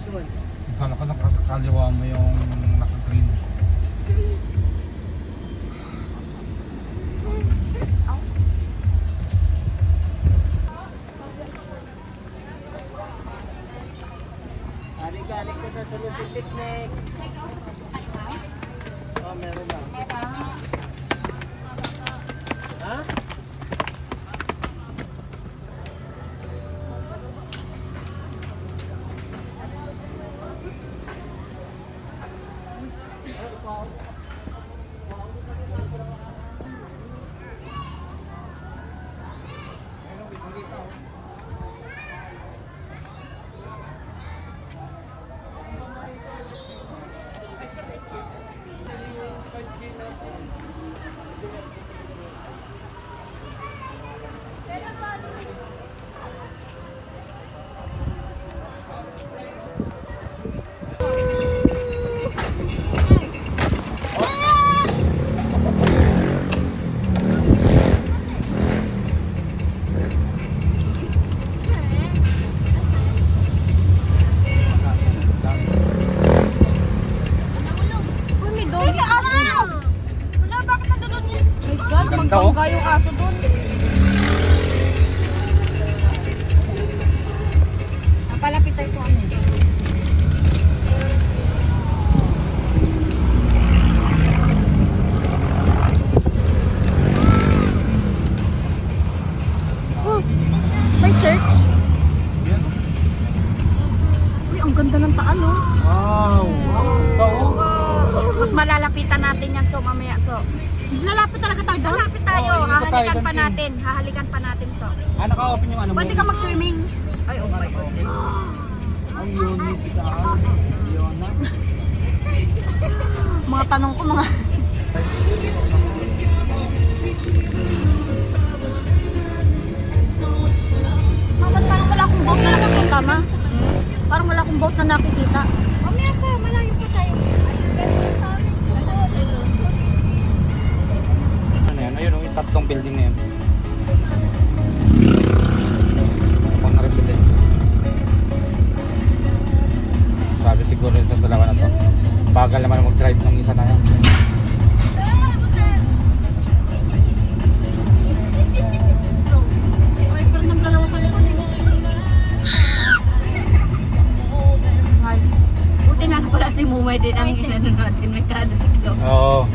Kala ko nakakaliwa mo yung naka-green. Galing ka sa solution picnic. Oh, meron na. Ha? Bangga yung aso doon. Napalapit tayo sa amin. Oh, may church. Uy, ang ganda ng Taal, oh. Wow! Wow! Mas malalapitan natin yan, so mamaya, so. Lalapit talaga tayo doon? Lalapit tayo. Hahalikan pa natin. Hahalikan pa natin, so. Naka-open yung ano mo? Pwede ka mag-swimming. Ay, oh my goodness. Ang unique sa Yona. Mga tanong ko, mga... Ba't parang wala akong boat na nakikita, ma? Parang wala akong boat na nakikita. Mamaya pa, malayo pa tayo. Ano yan? Ayun, yung tatlong building na yun. Pang resident. Sabi siguro yung sa dalawa na to. Bagal naman mag-drive ng isa na yan. Ay, pero ng dalawa sa likod eh. Ay, buti na pala si Mumay din ang inano natin. May kada si Klo. Oo.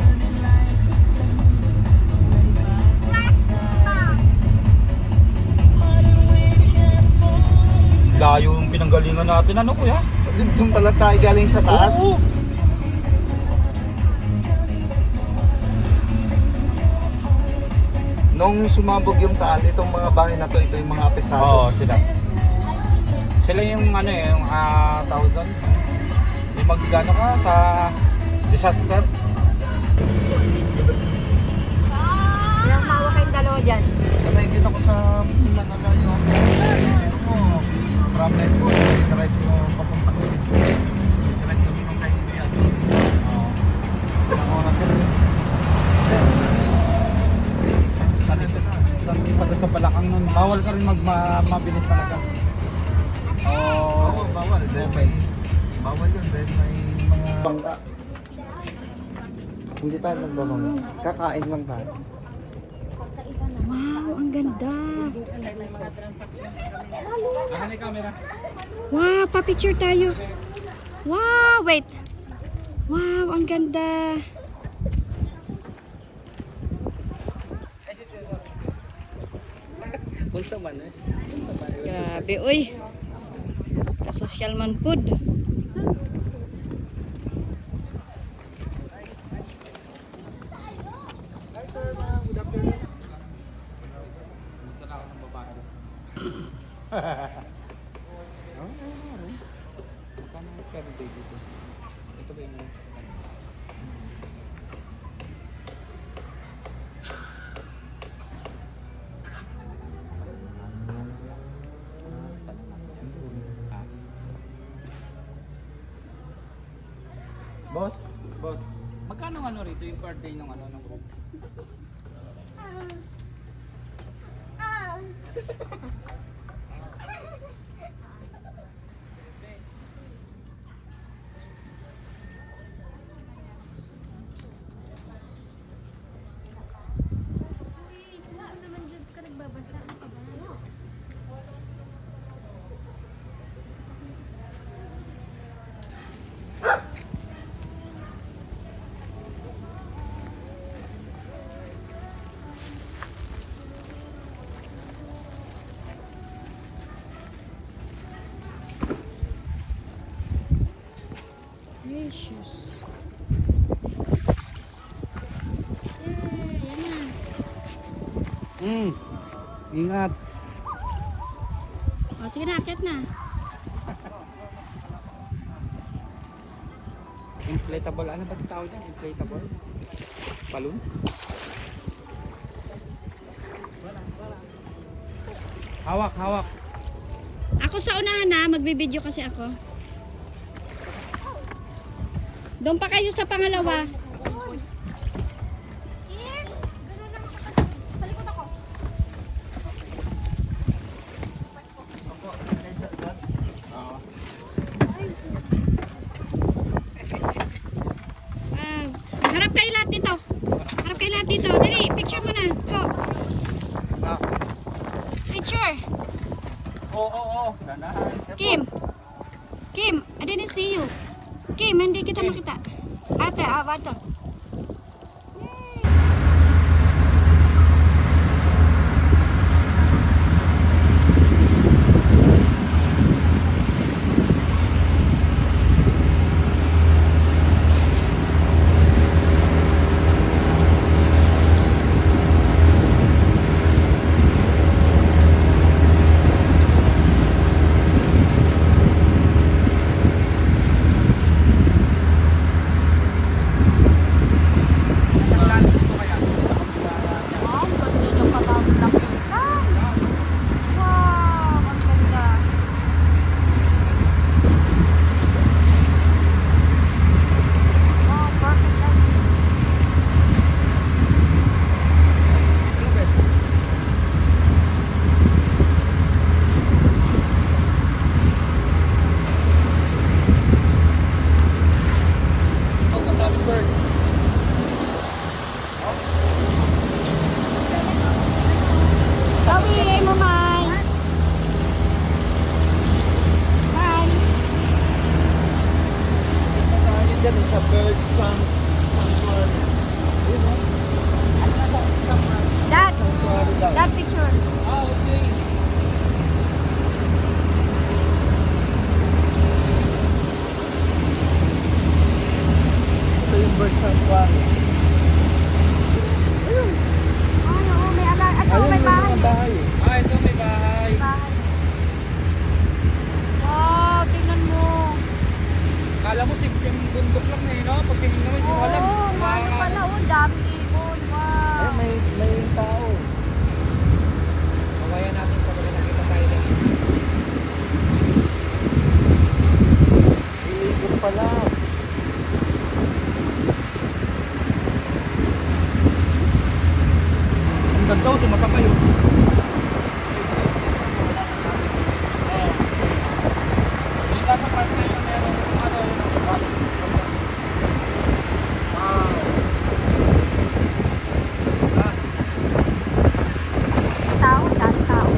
Layo yung pinanggalingan natin. Ano kuya? Doon pala tayo galing sa taas. Oo. Nung sumabog yung Taal, itong mga bahay na to, ito yung mga apektado. Oo, sila. Sila yung ano eh, yung tawag doon. Yung magigano ka sa disaster. Ilang mawa kayong dalawa dyan. Nakikita ko sa nakalayo. Oo. Problem ko, direct mo papunta ko dito. Direct kami ng kaibigan. Oo. Ilang oras ka rin. Sagad sa balakang nun. Bawal ka rin mabilis talaga. Oo, bawal. Bawal yun dahil may mga bangka. Hindi tayo magbabangka. Kakain lang tayo. Wow, ang ganda. Ano na yung camera? Wow, pa-picture tayo. Wow, wait. Wow, ang ganda. Pulsa man eh. Grabe, uy. Ka-social man food. Hi sir, good afternoon. Dito na ako ng babae. Magkano ang per day dito? Ito ba yung... Boss? Boss? Magkano ano rito yung per day ng ano ng room? Gracious. Yan na. Ingat. O, sige na, akit na. Inflatable. Ano ba tawag yan? Inflatable? Balloon? Hawak, hawak. Ako sa unahan na, magbibideo kasi ako. Doon pa kayo sa pangalawa. Harap kayo lahat dito. Harap kayo lahat dito. Dali, picture mo na. Go. Picture. Oo. Kim. Kim, I didn't see you. Kim, hindi kita makita. Ate, ato. Sa bird sanctuary. That picture. Okay. Ito yung bird sanctuary. Ay, oo, may ala. Ano, Ayun, may bahay. mga bahay. Ito may bahay. Bahay. Wow, tingnan mo. Kala mo simpleng bundok lang na yun, no? Pagtingin naman, hindi mo alam. Oo, ano pala, oh, dami ibon. Wow. May tao. Mamaya natin pag nakita tayo na. Iikot pala. Ang ganda, sumapa kayo. Dito sa part na yun, meron Tao, dami tao.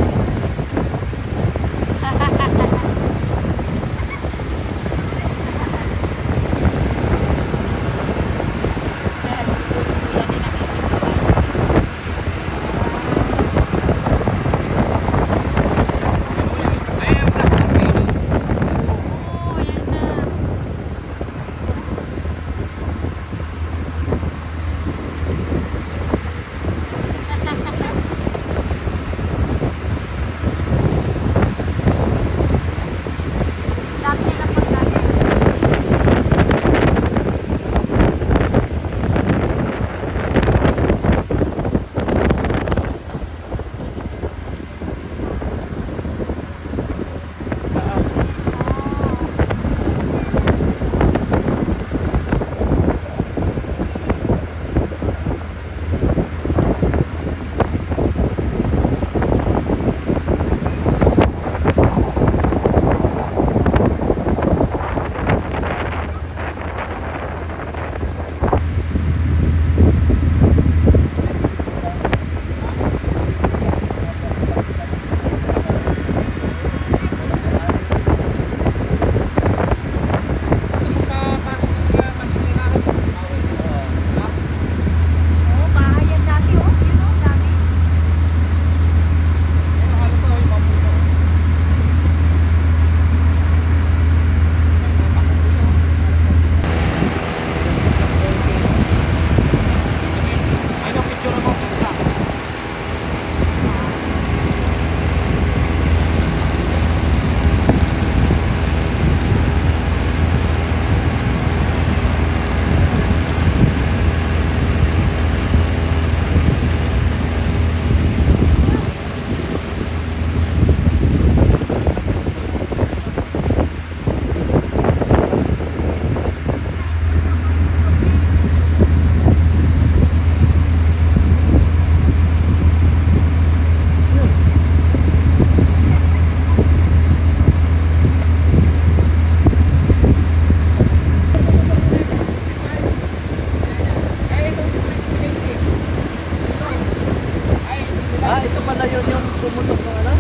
Ah, ito pala yun yung pumutok ng ano?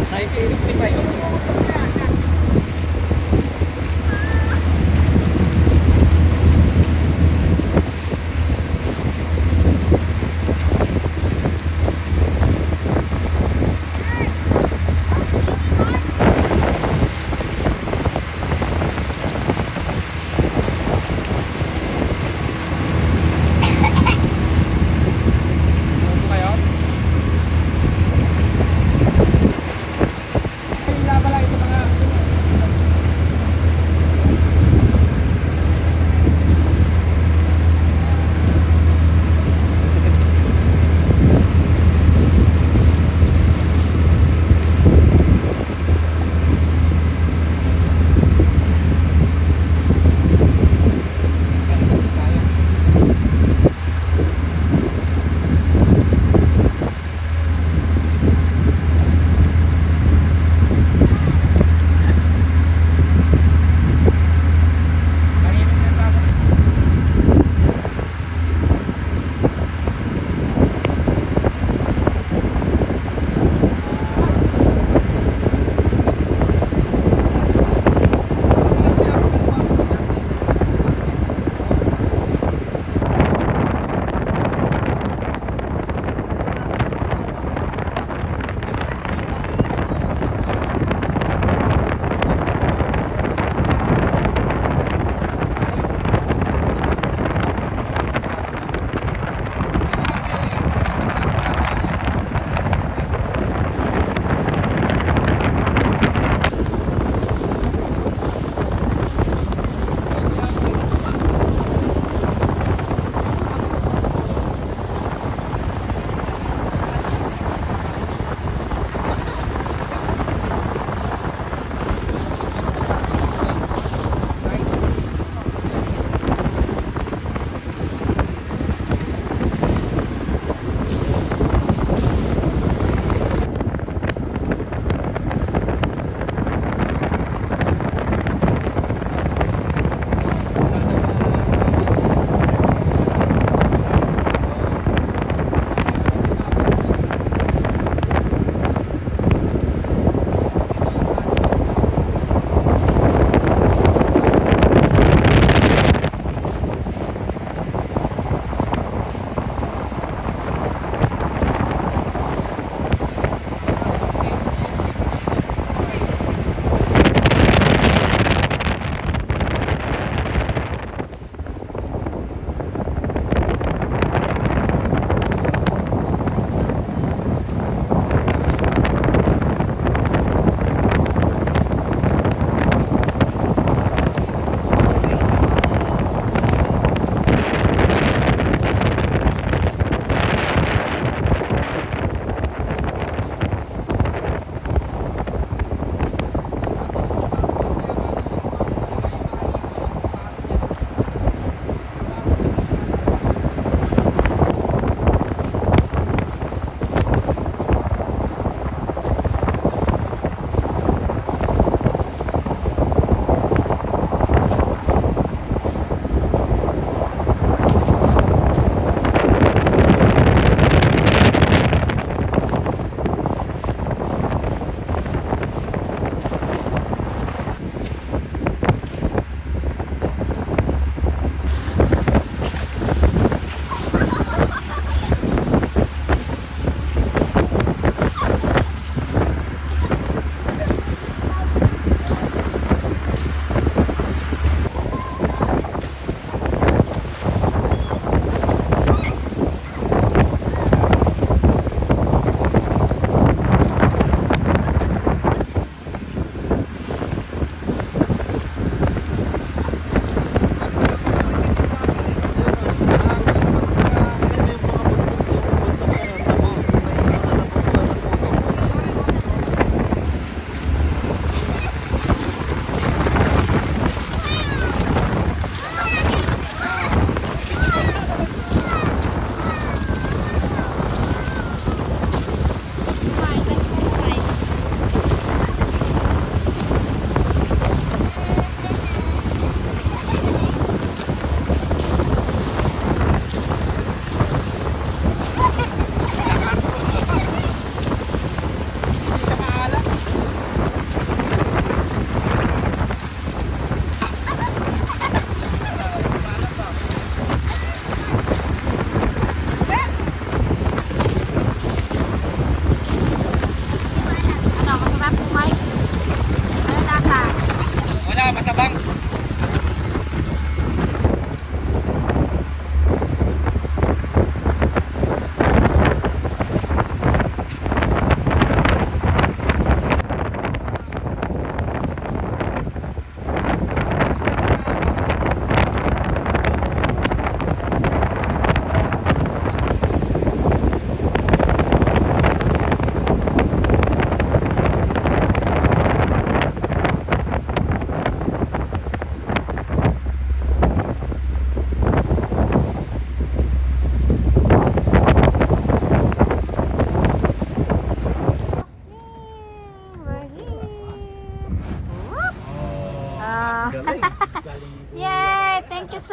1955. Yung labala ito mga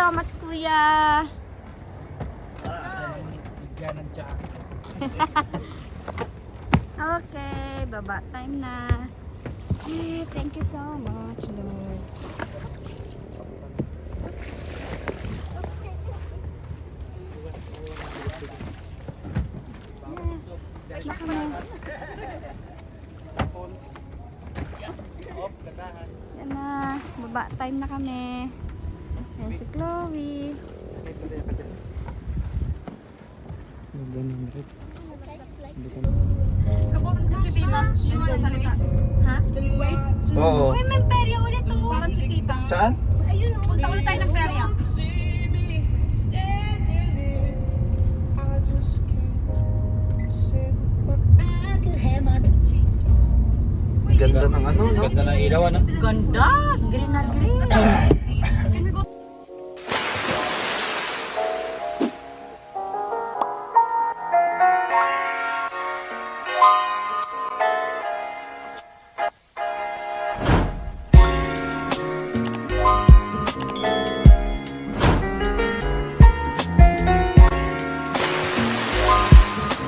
so much, Kuya. Bigyan ng tiyan. Okay, baba time na. Okay, thank you so much, Lord. Yeah, na kami. Yan na, baba time na kami. Yan si Chloe. Kaboses na si Tita. Yung salita. Ha? Oo. Uy, may perya ulit oh. Parang si Tita. Saan? Ayun oh. Punta ulit tayo ng perya. Ganda ng ano, no? Ganda na ilaw, ano? Ganda! Green na green.